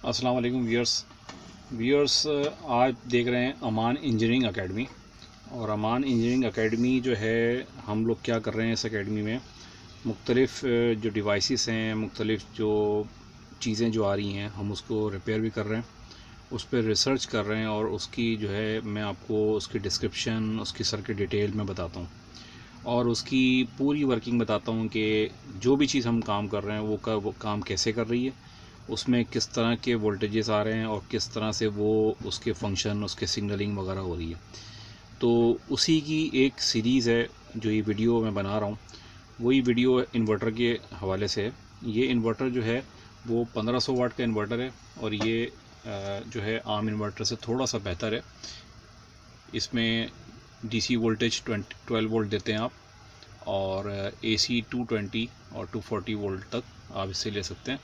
अस्सलाम वालेकुम व्यूअर्स। आज देख रहे हैं अमान इंजीनियरिंग एकेडमी। और अमान इंजीनियरिंग एकेडमी जो है, हम लोग क्या कर रहे हैं इस एकेडमी में, मुख्तलिफ़ जो डिवाइसेस हैं, मुख्तलिफ़ जो चीज़ें जो आ रही हैं, हम उसको रिपेयर भी कर रहे हैं, उस पर रिसर्च कर रहे हैं और उसकी जो है मैं आपको उसकी डिस्क्रिप्शन, उसकी सर्किट डिटेल में बताता हूँ और उसकी पूरी वर्किंग बताता हूँ कि जो भी चीज़ हम काम कर रहे हैं वो काम कैसे कर रही है, उसमें किस तरह के वोल्टेजेस आ रहे हैं और किस तरह से वो उसके फंक्शन, उसके सिग्नलिंग वगैरह हो रही है। तो उसी की एक सीरीज़ है जो ये वीडियो मैं बना रहा हूँ। वही वीडियो इन्वर्टर के हवाले से है। ये इन्वर्टर जो है वो 1500 वाट का इन्वर्टर है और ये जो है आम इन्वर्टर से थोड़ा सा बेहतर है। इसमें डीसी वोल्टेज 12 वोल्ट देते हैं आप, और एसी 220 और 240 वोल्ट तक आप इससे ले सकते हैं।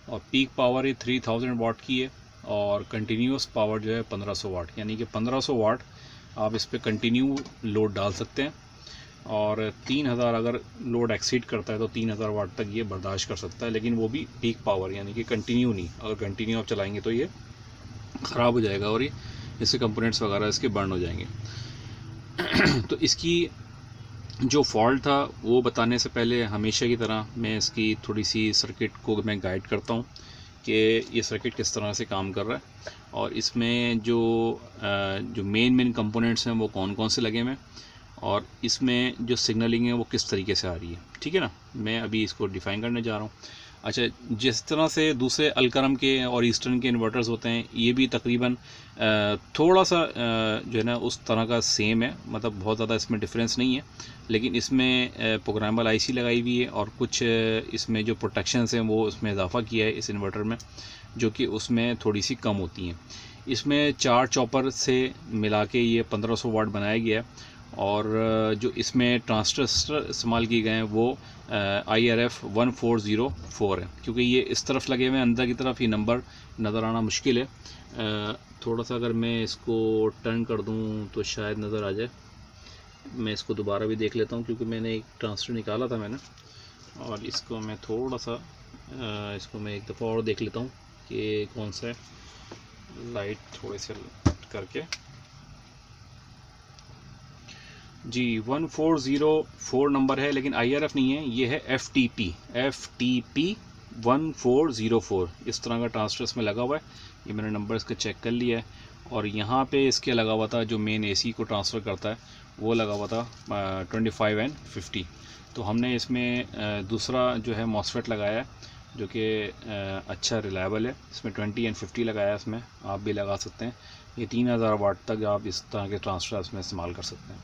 और पीक पावर ये 3000 वाट की है और कंटिन्यूस पावर जो है 1500 वाट, यानी कि 1500 वाट आप इस पर कंटिन्यू लोड डाल सकते हैं। और 3000 अगर लोड एक्सीड करता है तो 3000 वाट तक ये बर्दाश्त कर सकता है, लेकिन वो भी पीक पावर, यानी कि कंटिन्यू नहीं। अगर कंटिन्यू आप चलाएंगे तो ये ख़राब हो जाएगा और ये इसके कंपोनेंट्स वगैरह इसके बर्न हो जाएंगे। तो इसकी जो फॉल्ट था वो बताने से पहले हमेशा की तरह मैं इसकी थोड़ी सी सर्किट को मैं गाइड करता हूँ कि ये सर्किट किस तरह से काम कर रहा है और इसमें जो मेन कंपोनेंट्स हैं वो कौन कौन से लगे हुए हैं और इसमें जो सिग्नलिंग है वो किस तरीके से आ रही है। ठीक है ना, मैं अभी इसको डिफ़ाइन करने जा रहा हूँ। अच्छा, जिस तरह से दूसरे अलकरम के और ईस्टर्न के इन्वर्टर्स होते हैं, ये भी तकरीबन थोड़ा सा जो है ना उस तरह का सेम है, मतलब बहुत ज़्यादा इसमें डिफरेंस नहीं है। लेकिन इसमें प्रोग्रामेबल आईसी लगाई हुई है और कुछ इसमें जो प्रोटेक्शंस हैं वो उसमें इजाफा किया है इस इन्वर्टर में, जो कि उसमें थोड़ी सी कम होती हैं। इसमें 4 चॉपर से मिला के ये 1500 वाट बनाया गया है। और जो इसमें ट्रांजिस्टर इस्तेमाल किए गए हैं वो IRF 1404 है, क्योंकि ये इस तरफ लगे हुए हैं, अंदर की तरफ ये नंबर नज़र आना मुश्किल है। थोड़ा सा अगर मैं इसको टर्न कर दूं तो शायद नज़र आ जाए। मैं इसको दोबारा भी देख लेता हूं, क्योंकि मैंने एक ट्रांजिस्टर निकाला था मैंने, और इसको मैं थोड़ा सा इसको मैं एक दफ़ा और देख लेता हूं कि कौन सा है। लाइट थोड़े से करके जी 1404 नंबर है, लेकिन IRF नहीं है, ये है FTP 1404। इस तरह का ट्रांजिस्टर में लगा हुआ है। ये मैंने नंबर इसका चेक कर लिया है और यहाँ पे इसके लगा हुआ था जो मेन AC को ट्रांसफ़र करता है, वो लगा हुआ था 25 and 50। तो हमने इसमें दूसरा जो है MOSFET लगाया है जो कि अच्छा रिलायबल है। इसमें 20 and 50 लगाया है, इसमें आप भी लगा सकते हैं। ये 3000 वाट तक आप इस तरह के ट्रांजिस्टर इसमें इस्तेमाल कर सकते हैं।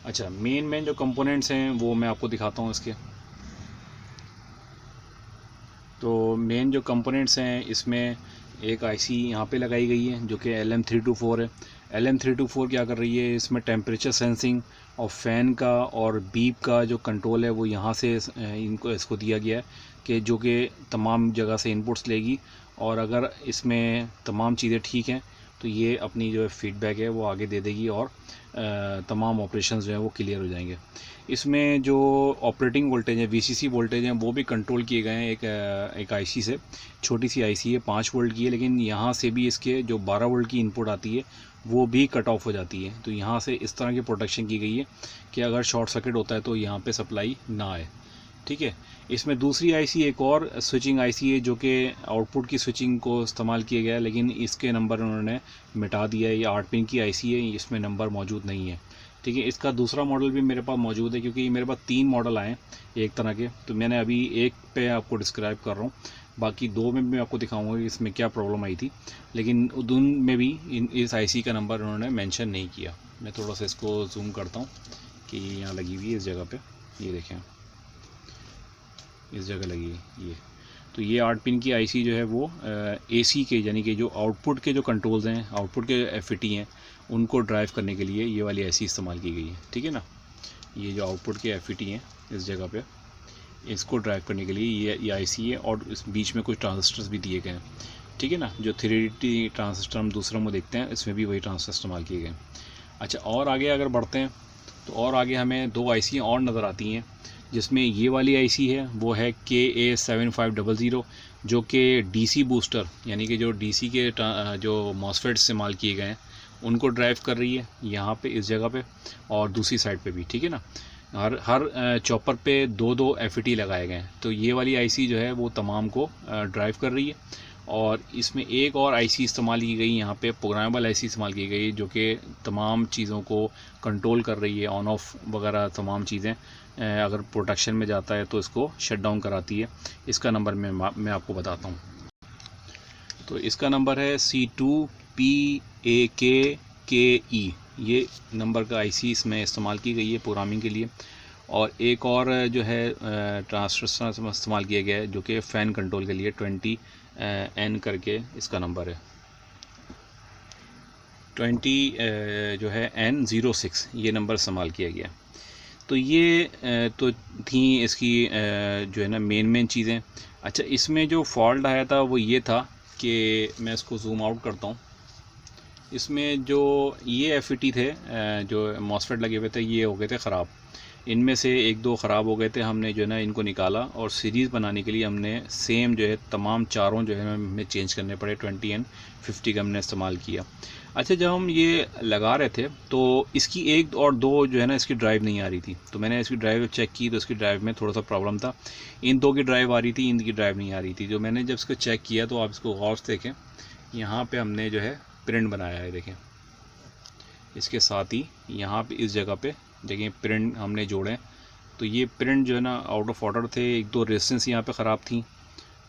अच्छा, मेन जो कंपोनेंट्स हैं वो मैं आपको दिखाता हूँ इसके। तो मेन जो कंपोनेंट्स हैं, इसमें एक आईसी यहाँ पे लगाई गई है जो कि LM324 है। LM324 क्या कर रही है, इसमें टेम्परेचर सेंसिंग और फ़ैन का और बीप का जो कंट्रोल है वो यहाँ से इसको दिया गया है कि जो कि तमाम जगह से इनपुट्स लेगी, और अगर इसमें तमाम चीज़ें ठीक हैं तो ये अपनी जो फीडबैक है वो आगे दे देगी और तमाम ऑपरेशंस जो है वो क्लियर हो जाएंगे। इसमें जो ऑपरेटिंग वोल्टेज है, VCC वोल्टेज हैं, वो भी कंट्रोल किए गए हैं एक आईसी से। छोटी सी आईसी है, 5 वोल्ट की है, लेकिन यहाँ से भी इसके जो 12 वोल्ट की इनपुट आती है वो भी कट ऑफ हो जाती है। तो यहाँ से इस तरह की प्रोटेक्शन की गई है कि अगर शॉर्ट सर्किट होता है तो यहाँ पे सप्लाई ना आए। ठीक है। इसमें दूसरी आईसी एक और स्विचिंग आईसी है जो कि आउटपुट की स्विचिंग को इस्तेमाल किया गया है, लेकिन इसके नंबर उन्होंने मिटा दिया है। ये 8 पिन की आईसी है, इसमें नंबर मौजूद नहीं है। ठीक है। इसका दूसरा मॉडल भी मेरे पास मौजूद है, क्योंकि मेरे पास 3 मॉडल आए एक तरह के, तो मैंने अभी एक पे आपको डिस्क्राइब कर रहा हूँ, बाकी 2 में भी आपको दिखाऊंगा कि इसमें क्या प्रॉब्लम आई थी, लेकिन उन में भी इस आईसी का नंबर उन्होंने मेंशन नहीं किया। मैं थोड़ा सा इसको जूम करता हूँ कि यहाँ लगी हुई है इस जगह पे, ये देखें इस जगह लगी है ये। तो ये 8 पिन की आईसी जो है वो AC के, यानी कि जो आउटपुट के जो कंट्रोल्स हैं, आउटपुट के FET हैं, उनको ड्राइव करने के लिए ये वाली आईसी इस्तेमाल की गई है। ठीक है ना, ये जो आउटपुट के FET हैं इस जगह पे, इसको ड्राइव करने के लिए ये आईसी है, और इस बीच में कुछ ट्रांजिस्टर्स भी दिए गए हैं। ठीक है ना, जो 3D ट्रांजिस्टर हम दूसरों में देखते हैं, इसमें भी वही ट्रांजिस्टर इस्तेमाल किए गए हैं। अच्छा, और आगे अगर बढ़ते हैं तो और आगे हमें 2 आईसी और नज़र आती हैं, जिसमें ये वाली आईसी है वो है KA7500, जो कि डीसी बूस्टर यानी कि जो डीसी के जो मॉसफेट इस्तेमाल किए गए हैं उनको ड्राइव कर रही है यहाँ पे इस जगह पे, और दूसरी साइड पे भी, ठीक है ना। हर चॉपर पे 2-2 FET लगाए गए हैं, तो ये वाली आईसी जो है वो तमाम को ड्राइव कर रही है। और इसमें एक और आईसी इस्तेमाल की गई यहाँ पे, प्रोग्रामेबल आईसी इस्तेमाल की गई जो कि तमाम चीज़ों को कंट्रोल कर रही है, ऑन ऑफ वगैरह तमाम चीज़ें। अगर प्रोडक्शन में जाता है तो इसको शट डाउन कराती है। इसका नंबर मैं आपको बताता हूँ। तो इसका नंबर है C2PAKKE, ये नंबर का आईसी इसमें इस्तेमाल की गई है प्रोग्रामिंग के लिए। और एक और जो है ट्रांसलेशन इस्तेमाल किया गया है जो कि फ़ैन कंट्रोल के लिए 20N करके इसका नंबर है, 20 जो है N06, ये नंबर इस्तेमाल किया गया। तो ये तो थी इसकी जो है ना मेन चीज़ें। अच्छा, इसमें जो फॉल्ट आया था वो ये था कि मैं इसको जूम आउट करता हूँ। इसमें जो ये FET थे जो मॉसफेट लगे हुए थे, ये हो गए थे ख़राब। इनमें से 1-2 ख़राब हो गए थे, हमने जो है ना इनको निकाला और सीरीज़ बनाने के लिए हमने सेम जो है तमाम चारों जो है हमें चेंज करने पड़े। 20N50 का हमने इस्तेमाल किया। अच्छा, जब हम ये लगा रहे थे तो इसकी 1 और 2 जो है ना इसकी ड्राइव नहीं आ रही थी, तो मैंने इसकी ड्राइव चेक की तो इसकी ड्राइव में थोड़ा सा प्रॉब्लम था। इन 2 की ड्राइव आ रही थी, इनकी ड्राइव नहीं आ रही थी। जो मैंने जब इसको चेक किया तो आप इसको गौर से देखें, यहाँ पर हमने जो है प्रिंट बनाया है, देखें। इसके साथ ही यहाँ पे इस जगह पे देखें प्रिंट हमने जोड़े, तो ये प्रिंट जो है ना आउट ऑफ ऑर्डर थे। 1-2 रेजिस्टेंस यहाँ पे ख़राब थी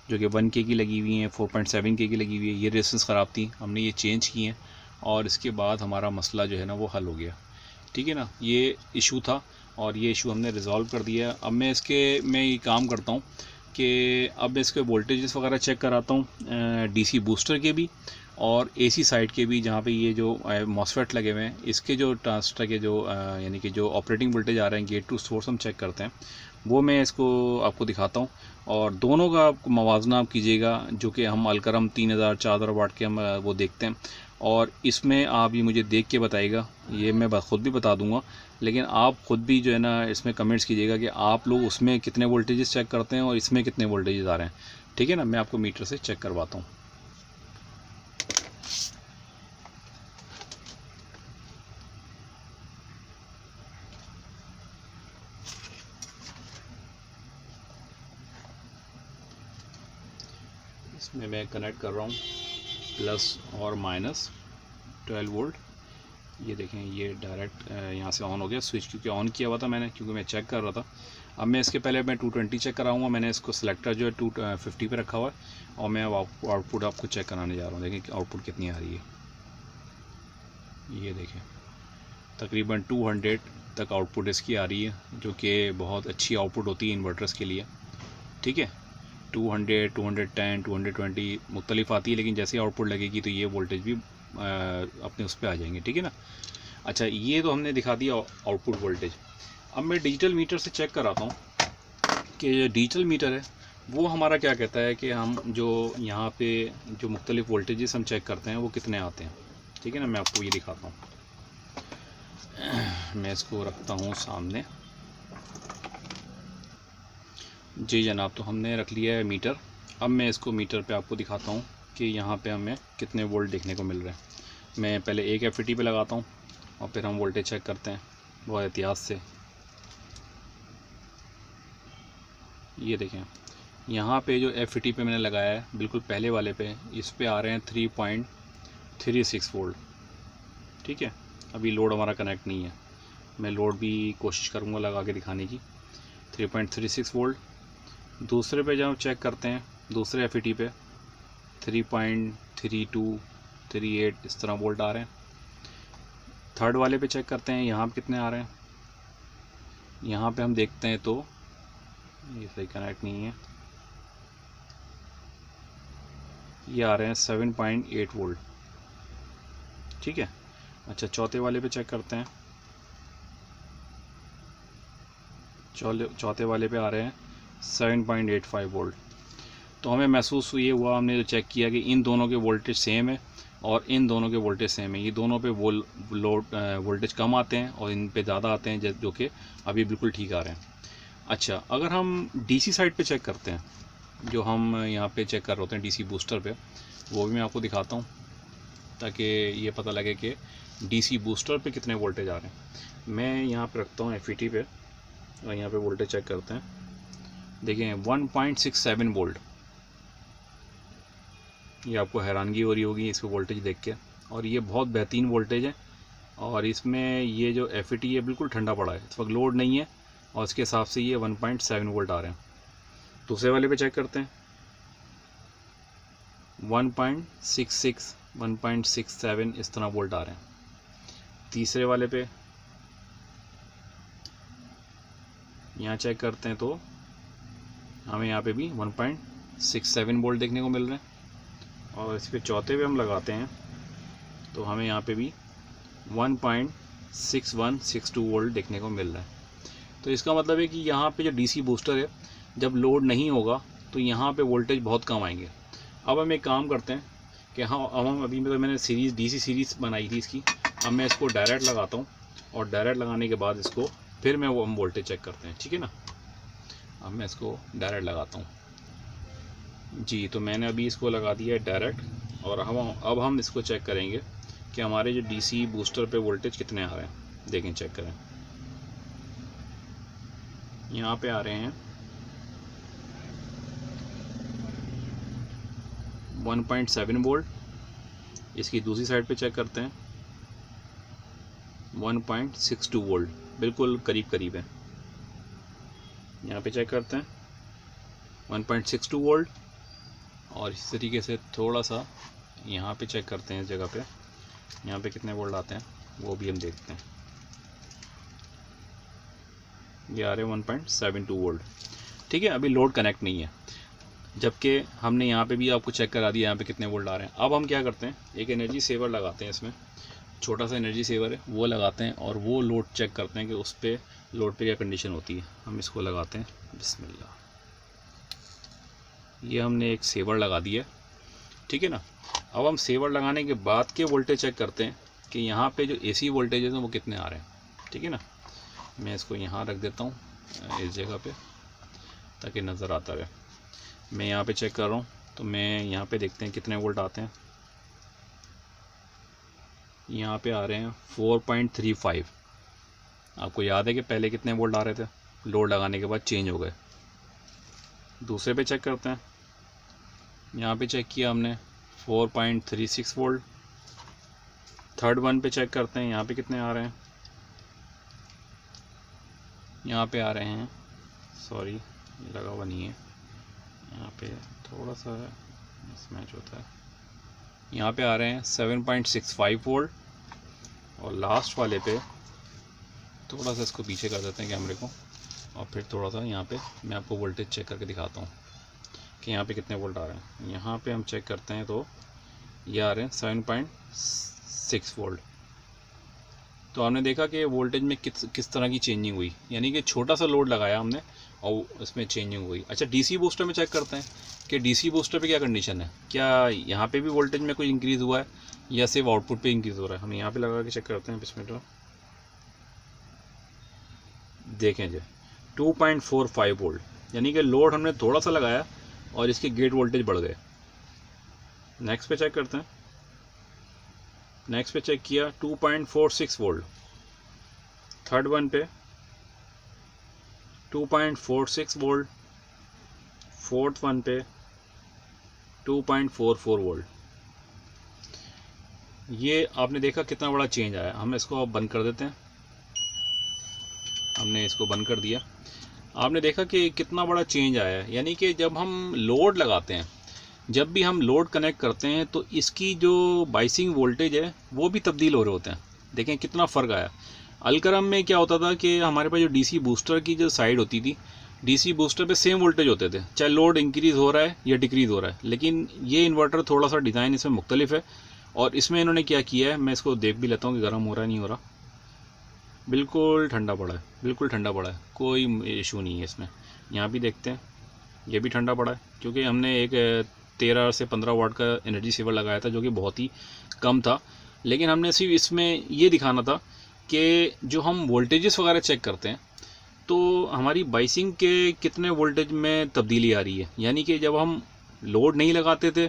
जो कि 1K की लगी हुई हैं, 4.7K की लगी हुई है, ये रेजिस्टेंस ख़राब थी, हमने ये चेंज की हैं और इसके बाद हमारा मसला जो है ना वो हल हो गया, ठीक है ना। ये इशू था और ये इशू हमने रिज़ॉल्व कर दिया। अब मैं ये काम करता हूँ कि अब मैं इसके वोल्टेजेस वगैरह चेक कराता हूँ, DC बूस्टर के भी और AC साइड के भी, जहाँ पे ये जो मॉसफेट लगे हुए हैं इसके जो ट्रांजिस्टर के जो यानी कि जो ऑपरेटिंग वोल्टेज आ रहे हैं गेट टू सोर्स हम चेक करते हैं, वो मैं इसको आपको दिखाता हूँ। और दोनों का आपको मवाजना आप कीजिएगा, जो कि हम अलकरम 3000-4000 वाट के हम वो देखते हैं। और इसमें आप ये मुझे देख के बताइएगा, ये मैं ख़ुद भी बता दूंगा, लेकिन आप ख़ुद भी जो है ना इसमें कमेंट्स कीजिएगा कि आप लोग उसमें कितने वोल्टेजेस चेक करते हैं और इसमें कितने वोल्टेजेस आ रहे हैं, ठीक है ना। मैं आपको मीटर से चेक करवाता हूँ। इसमें मैं कनेक्ट कर रहा हूँ प्लस और माइनस 12 वोल्ट। ये देखें, ये डायरेक्ट यहाँ से ऑन हो गया स्विच, क्योंकि ऑन किया हुआ था मैंने, क्योंकि मैं चेक कर रहा था। अब मैं इसके पहले मैं 220 चेक कराऊंगा। मैंने इसको सिलेक्टर जो है 250 पे रखा हुआ है और मैं अब आउटपुट आपको चेक कराने जा रहा हूँ। देखें कि आउटपुट कितनी आ रही है। ये देखें तकरीबन 200 तक आउटपुट इसकी आ रही है, जो कि बहुत अच्छी आउटपुट होती है इन्वर्टर्स के लिए, ठीक है। 200, 210, 220 मुख्तलिफ आती है, लेकिन जैसे आउटपुट लगेगी तो ये वोल्टेज भी अपने उस पर आ जाएंगे, ठीक है ना। अच्छा, ये तो हमने दिखा दिया आउटपुट वोल्टेज। अब मैं डिजिटल मीटर से चेक कराता हूँ कि ये डिजिटल मीटर है वो हमारा क्या कहता है कि हम जो यहाँ पे जो मुख्तलिफ वोल्टेजेस हम चेक करते हैं वो कितने आते हैं, ठीक है ना। मैं आपको ये दिखाता हूँ, मैं इसको रखता हूँ सामने। जी जनाब, तो हमने रख लिया है मीटर। अब मैं इसको मीटर पे आपको दिखाता हूँ कि यहाँ पे हमें कितने वोल्ट देखने को मिल रहे हैं। मैं पहले एक FET पे लगाता हूँ और फिर हम वोल्टेज चेक करते हैं बहुत एहतियात से। ये देखें, यहाँ पे जो FET पे मैंने लगाया है बिल्कुल पहले वाले पे, इस पे आ रहे हैं 3.36 वोल्ट, ठीक है। अभी लोड हमारा कनेक्ट नहीं है, मैं लोड भी कोशिश करूँगा लगा के दिखाने की। 3.36 वोल्ट। दूसरे पे जब हम चेक करते हैं दूसरे FET पे 3.32, 38 इस तरह वोल्ट आ रहे हैं। थर्ड वाले पे चेक करते हैं यहाँ पे कितने आ रहे हैं। यहाँ पे हम देखते हैं तो ये सही कनेक्ट नहीं है, ये आ रहे हैं 7.8 वोल्ट, ठीक है। अच्छा, चौथे वाले पे चेक करते हैं। चौथे वाले पे आ रहे हैं 7.85 वोल्ट। तो हमें महसूस ये हुआ, हमने जो चेक किया कि इन दोनों के वोल्टेज सेम है और इन दोनों के वोल्टेज सेम है। ये दोनों पे वोल्टेज कम आते हैं और इन पे ज़्यादा आते हैं, जो कि अभी बिल्कुल ठीक आ रहे हैं। अच्छा, अगर हम DC साइड पे चेक करते हैं जो हम यहाँ पे चेक कर रहे होते हैं डीसी बूस्टर पे, वो भी मैं आपको दिखाता हूँ ताकि ये पता लगे कि डीसी बूस्टर पे कितने वोल्टेज आ रहे हैं। मैं यहाँ पे रखता हूँ FET पे और यहाँ पे वोल्टेज चेक करते हैं। देखें 1.67 वोल्ट। ये आपको हैरानगी हो रही होगी इसको वोल्टेज देख के, और ये बहुत बेहतरीन वोल्टेज है। और इसमें ये जो FET है बिल्कुल ठंडा पड़ा है, इस वक्त लोड नहीं है, और इसके हिसाब से ये 1.7 वोल्ट आ रहे हैं। दूसरे वाले पे चेक करते हैं 1.66, 1.67 इस तरह वोल्ट आ रहे हैं। तीसरे वाले पे यहाँ चेक करते हैं तो हमें यहाँ पे भी 1.67 वोल्ट देखने को मिल रहे हैं। और इस पे चौथे पे हम लगाते हैं तो हमें यहाँ पे भी 1.6162 वोल्ट देखने को मिल रहा है। तो इसका मतलब है कि यहाँ पे जो डीसी बूस्टर है, जब लोड नहीं होगा तो यहाँ पे वोल्टेज बहुत कम आएंगे। अब हम एक काम करते हैं कि हाँ, अब हम अभी तो मैंने सीरीज़ डीसी सीरीज़ बनाई थी इसकी, अब मैं इसको डायरेक्ट लगाता हूँ और डायरेक्ट लगाने के बाद इसको फिर मैं हम वोल्टेज चेक करते हैं, ठीक है ना। अब मैं इसको डायरेक्ट लगाता हूँ जी। तो मैंने अभी इसको लगा दिया है डायरेक्ट, और अब हम इसको चेक करेंगे कि हमारे जो डीसी बूस्टर पे वोल्टेज कितने आ रहे हैं। देखें, चेक करें, यहाँ पे आ रहे हैं 1.7 वोल्ट। इसकी दूसरी साइड पे चेक करते हैं 1.62 वोल्ट, बिल्कुल करीब करीब है। यहाँ पे चेक करते हैं 1.62 वोल्ट, और इसी तरीके से थोड़ा सा यहाँ पे चेक करते हैं इस जगह पे, यहाँ पे कितने वोल्ट आते हैं वो भी हम देखते हैं। ये आ रहे हैं 1.72 वोल्ट, ठीक है। अभी लोड कनेक्ट नहीं है, जबकि हमने यहाँ पे भी आपको चेक करा दिया यहाँ पे कितने वोल्ट आ रहे हैं। अब हम क्या करते हैं, एक एनर्जी सेवर लगाते हैं, इसमें छोटा सा एनर्जी सेवर है वो लगाते हैं, और वो लोड चेक करते हैं कि उस पर लोड पे क्या कंडीशन होती है। हम इसको लगाते हैं, बिस्मिल्लाह। ये हमने एक सेवर लगा दिया, ठीक है ना। अब हम सेवर लगाने के बाद के वोल्टेज चेक करते हैं कि यहाँ पे जो AC वोल्टेज है वो कितने आ रहे हैं, ठीक है ना। मैं इसको यहाँ रख देता हूँ इस जगह पे ताकि नज़र आता रहे। मैं यहाँ पे चेक कर रहा हूँ तो मैं यहाँ पे देखते हैं कितने वोल्ट आते हैं। यहाँ पे आ रहे हैं 4.35। आपको याद है कि पहले कितने वोल्ट आ रहे थे, लोड लगाने के बाद चेंज हो गए। दूसरे पे चेक करते हैं, यहाँ पे चेक किया हमने 4.36 वोल्ट। थर्ड वन पे चेक करते हैं, यहाँ पे कितने आ रहे हैं। यहाँ पे आ रहे हैं, सॉरी ये लगा हुआ नहीं है, यहाँ पे थोड़ा सा मिसमैच होता है। यहाँ पे आ रहे हैं 7.65 वोल्ट, और लास्ट वाले पे थोड़ा सा इसको पीछे कर देते हैं कैमरे को, और फिर थोड़ा सा यहाँ पे मैं आपको वोल्टेज चेक करके दिखाता हूँ कि यहाँ पे कितने वोल्ट आ रहे हैं। यहाँ पे हम चेक करते हैं तो ये आ रहे हैं 7.6 वोल्ट। तो हमने देखा कि वोल्टेज में किस तरह की चेंजिंग हुई, यानी कि छोटा सा लोड लगाया हमने और इसमें चेंजिंग हुई। अच्छा, डीसी बूस्टर में चेक करते हैं कि डीसी बूस्टर पे क्या कंडीशन है, क्या यहाँ पे भी वोल्टेज में कोई इंक्रीज़ हुआ है या सिर्फ आउटपुट पे इंक्रीज़ हो रहा है। हम यहाँ पे लगा के चेक करते हैं, बिस्मिल्लाह। देखें जी 2.45 वोल्ट, यानी कि लोड हमने थोड़ा सा लगाया और इसके गेट वोल्टेज बढ़ गए। नेक्स्ट पे चेक करते हैं, नेक्स्ट पे चेक किया 2.46 वोल्ट। थर्ड वन पे 2.46 वोल्ट। फोर्थ वन पे 2.44 वोल्ट। ये आपने देखा कितना बड़ा चेंज आया। हम इसको अब बंद कर देते हैं, हमने इसको बंद कर दिया। आपने देखा कि कितना बड़ा चेंज आया है, यानी कि जब हम लोड लगाते हैं, जब भी हम लोड कनेक्ट करते हैं तो इसकी जो बाइसिंग वोल्टेज है वो भी तब्दील हो रहे होते हैं। देखें कितना फ़र्क आया। अलकरम में क्या होता था कि हमारे पास जो डीसी बूस्टर की जो साइड होती थी, डीसी बूस्टर पे सेम वोल्टेज होते थे, चाहे लोड इंक्रीज़ हो रहा है या डिक्रीज़ हो रहा है। लेकिन ये इन्वर्टर थोड़ा सा डिज़ाइन इसमें मुख्तलिफ है, और इसमें इन्होंने क्या किया है, मैं इसको देख भी लेता हूँ कि गर्म हो रहा है नहीं हो रहा। बिल्कुल ठंडा पड़ा है, बिल्कुल ठंडा पड़ा है, कोई इशू नहीं है इसमें। यहाँ भी देखते हैं, ये भी ठंडा पड़ा है, क्योंकि हमने एक 13 से 15 वाट का एनर्जी सेवर लगाया था जो कि बहुत ही कम था। लेकिन हमने सिर्फ इसमें ये दिखाना था कि जो हम वोल्टेजेस वगैरह चेक करते हैं तो हमारी बाइसिंग के कितने वोल्टेज में तब्दीली आ रही है, यानी कि जब हम लोड नहीं लगाते थे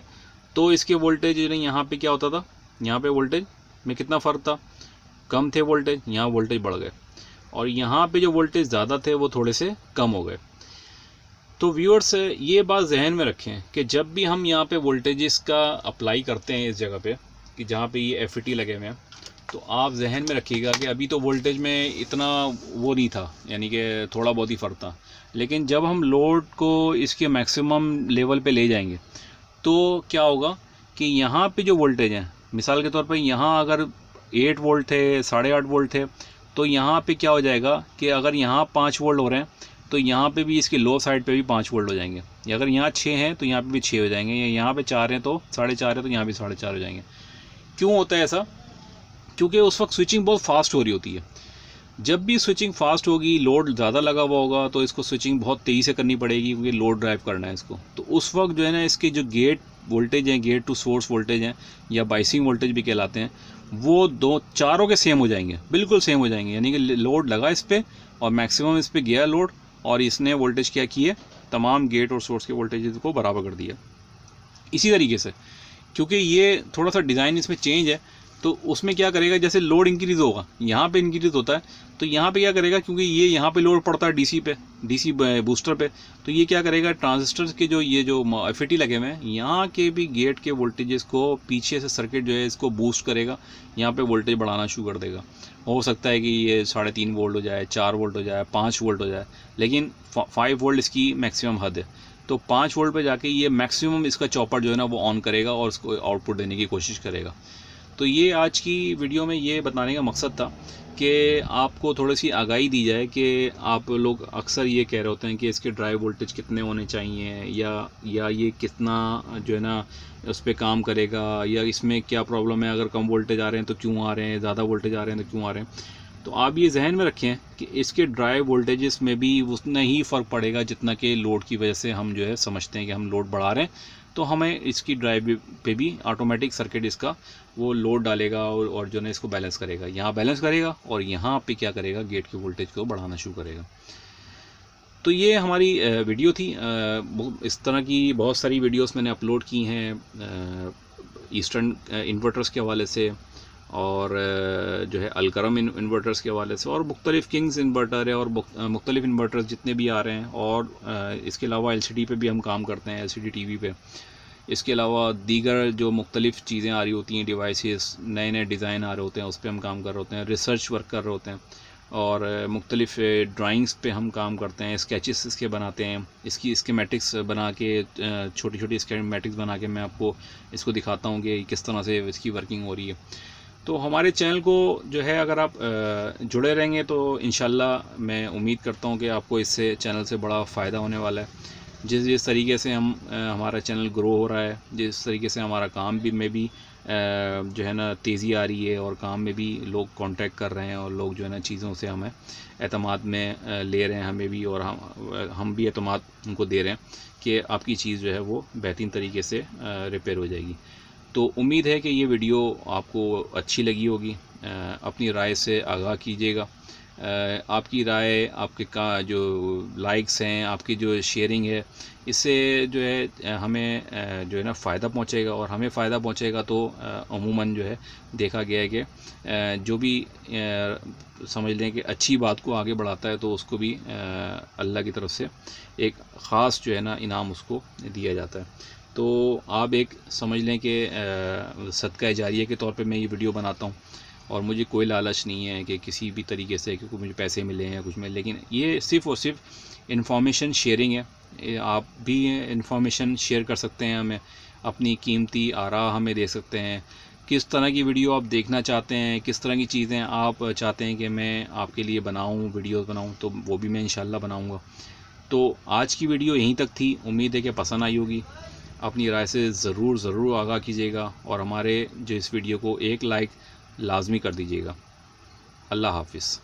तो इसके वोल्टेज यहाँ पे क्या होता था, यहाँ पे वोल्टेज में कितना फ़र्क था, कम थे वोल्टेज, यहाँ वोल्टेज बढ़ गए, और यहाँ पे जो वोल्टेज ज़्यादा थे वो थोड़े से कम हो गए। तो व्यूअर्स ये बात जहन में रखें कि जब भी हम यहाँ पे वोल्टेजेस का अप्लाई करते हैं इस जगह पे कि जहाँ पे ये FET लगे हुए हैं, तो आप जहन में रखिएगा कि अभी तो वोल्टेज में इतना वो नहीं था, यानी कि थोड़ा बहुत ही फ़र्क था, लेकिन जब हम लोड को इसके मैक्सिमम लेवल पे ले जाएंगे तो क्या होगा कि यहाँ पे जो वोल्टेज हैं, मिसाल के तौर पर यहाँ अगर 8 वोल्ट थे, 8.5 वोल्ट थे, तो यहाँ पे क्या हो जाएगा कि अगर यहाँ 5 वोल्ट हो रहे हैं तो यहाँ पे भी इसके लो साइड पे भी 5 वोल्ट हो जाएंगे, या अगर यहाँ 6 हैं तो यहाँ पे भी 6 हो जाएंगे, या यहाँ पे 4 हैं तो 4.5 है तो यहाँ भी 4.5 हो जाएंगे। क्यों होता है ऐसा? क्योंकि उस वक्त स्विचिंग बहुत फास्ट हो रही होती है। जब भी स्विचिंग फास्ट होगी, लोड ज़्यादा लगा हुआ होगा, तो इसको स्विचिंग बहुत तेज़ी से करनी पड़ेगी क्योंकि लोड ड्राइव करना है इसको। तो उस वक्त जो है ना, इसके जो गेट वोल्टेज हैं, गेट टू सोर्स वोल्टेज हैं या बाइसिंग वोल्टेज भी कहलाते हैं, वो चारों के सेम हो जाएंगे, बिल्कुल सेम हो जाएंगे। यानी कि लोड लगा इस पर और मैक्सिमम इस पर गया लोड, और इसने वोल्टेज क्या किए, तमाम गेट और सोर्स के वोल्टेज को बराबर कर दिया। इसी तरीके से क्योंकि ये थोड़ा सा डिज़ाइन इसमें चेंज है, तो उसमें क्या करेगा, जैसे लोड इंक्रीज़ होगा, यहाँ पे इंक्रीज़ होता है, तो यहाँ पे क्या करेगा, क्योंकि ये यहाँ पे लोड पड़ता है डीसी बूस्टर पे, तो ये क्या करेगा, ट्रांजिस्टर के जो ये जो FET लगे हुए हैं, यहाँ के भी गेट के वोल्टेजेस को पीछे से सर्किट जो है इसको बूस्ट करेगा, यहाँ पे वोल्टेज बढ़ाना शुरू कर देगा। हो सकता है कि ये 3.5 वोल्ट हो जाए, 4 वोल्ट हो जाए, 5 वोल्ट हो जाए, लेकिन 5 वोल्ट इसकी मैक्सिमम हद है। तो 5 वोल्ट पे जाके ये मैक्सिमम इसका चॉपर जो है ना वो ऑन करेगा और उसको आउटपुट देने की कोशिश करेगा। तो ये आज की वीडियो में ये बताने का मकसद था कि आपको थोड़ी सी आगाही दी जाए कि आप लोग अक्सर ये कह रहे होते हैं कि इसके ड्राइव वोल्टेज कितने होने चाहिए, या ये कितना जो है ना उस पर काम करेगा, या इसमें क्या प्रॉब्लम है, अगर कम वोल्टेज आ रहे हैं तो क्यों आ रहे हैं, ज़्यादा वोल्टेज आ रहे हैं तो क्यों आ रहे हैं। तो आप ये जहन में रखें कि इसके ड्राइव वोल्टेजेस में भी उतना ही फ़र्क पड़ेगा जितना कि लोड की वजह से हम जो है समझते हैं कि हम लोड बढ़ा रहे हैं, तो हमें इसकी ड्राइव पे भी ऑटोमेटिक सर्किट इसका वो लोड डालेगा और जो है इसको बैलेंस करेगा, यहाँ बैलेंस करेगा और यहाँ पे क्या करेगा, गेट के वोल्टेज को बढ़ाना शुरू करेगा। तो ये हमारी वीडियो थी। इस तरह की बहुत सारी वीडियोस मैंने अपलोड की हैं ईस्टर्न इन्वर्टर्स के हवाले से, और जो है अलकरम इन्वर्टर्स के हवाले से, और मुख्तलिफ़ किंग्स इन्वर्टर है, और मुख्तलिफ़ इन्वर्टर्स जितने भी आ रहे हैं, और इसके अलावा LCD पे भी हम काम करते हैं, LCD TV पे। इसके अलावा दीगर जो मुख्तलिफ़ चीज़ें आ रही होती हैं, डिवाइसेस, नए नए डिज़ाइन आ रहे होते हैं, उस पर हम काम कर रहे होते हैं, रिसर्च वर्क कर रहे होते हैं, और मुख्तलिफ़ ड्राइंग्स पे हम काम करते हैं, स्केचेस इसके बनाते हैं, इसकी स्कीमेटिक्स बना के, छोटी छोटी स्कीमेटिक्स बना के मैं आपको इसको दिखाता हूँ कि किस तरह से इसकी वर्किंग हो रही है। तो हमारे चैनल को जो है अगर आप जुड़े रहेंगे तो इंशाल्लाह मैं उम्मीद करता हूँ कि आपको इससे चैनल से बड़ा फ़ायदा होने वाला है। जिस तरीके से हमारा चैनल ग्रो हो रहा है, जिस तरीके से हमारा काम भी में भी जो है ना तेज़ी आ रही है, और काम में भी लोग कांटेक्ट कर रहे हैं, और लोग जो है ना चीज़ों से हमें एतमाद में ले रहे हैं हमें भी, और हम भी एतमाद उनको दे रहे हैं कि आपकी चीज़ जो है वो बेहतरीन तरीके से रिपेयर हो जाएगी। तो उम्मीद है कि ये वीडियो आपको अच्छी लगी होगी। अपनी राय से आगाह कीजिएगा। आपकी राय, आपके का जो लाइक्स हैं, आपकी जो शेयरिंग है, इससे जो है हमें जो है ना फ़ायदा पहुंचेगा, और हमें फ़ायदा पहुंचेगा तो अमूमन जो है देखा गया है कि जो भी समझ लें कि अच्छी बात को आगे बढ़ाता है तो उसको भी अल्लाह की तरफ से एक ख़ास जो है ना इनाम उसको दिया जाता है। तो आप एक समझ लें कि सदका जारिया के तौर पे मैं ये वीडियो बनाता हूँ, और मुझे कोई लालच नहीं है कि किसी भी तरीके से कि मुझे पैसे मिले हैं या कुछ मिले, लेकिन ये सिर्फ़ और सिर्फ इन्फॉर्मेशन शेयरिंग है। आप भी इन्फॉर्मेशन शेयर कर सकते हैं, हमें अपनी कीमती आरा हमें दे सकते हैं, किस तरह की वीडियो आप देखना चाहते हैं, किस तरह की चीज़ें आप चाहते हैं कि मैं आपके लिए बनाऊँ, वीडियोज़ बनाऊँ, तो वो भी मैं इंशाल्लाह बनाऊँगा। तो आज की वीडियो यहीं तक थी, उम्मीद है कि पसंद आई होगी। अपनी राय से ज़रूर आगाह कीजिएगा, और हमारे जो इस वीडियो को एक लाइक लाजमी कर दीजिएगा। अल्लाह हाफ़िज़।